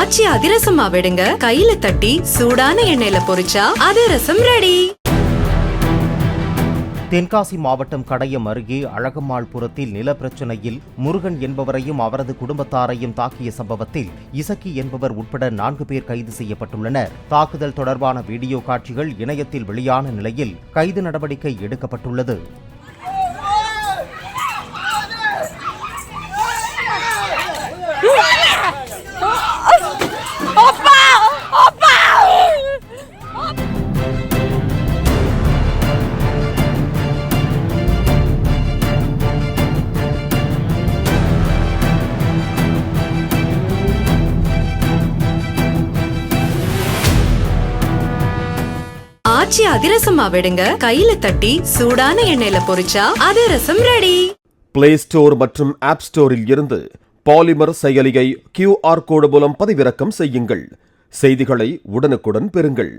ஆச்சி அதிரசமா விடுங்க, கையில தட்டி சூடான எண்ணெயில பொரிச்சா அதிரசம் ரெடி. தென்காசி மாவட்டம் கடையம் அருகே அழகம்மாள்புரத்தில் நில பிரச்சினையில் முருகன் என்பவரையும் அவரது குடும்பத்தாரையும் தாக்கிய சம்பவத்தில் இசக்கி என்பவர் உட்பட 4 பேர் கைது செய்யப்பட்டுள்ளனர். தாக்குதல் தொடர்பான வீடியோ காட்சிகள் இணையத்தில் வெளியான நிலையில் கைது நடவடிக்கை எடுக்கப்பட்டுள்ளது. ஆச்சி அதிரசமா விடுங்க, கையில தட்டி சூடான எண்ணெயில பொரிச்சா அதிரசம் ரெடி. பிளே ஸ்டோர் மற்றும் ஆப் ஸ்டோரில் இருந்து பாலிமர் செயலியை QR கோடு மூலம் பதிவிறக்கம் செய்யுங்கள். செய்திகளை உடனுக்குடன் பெறுங்கள்.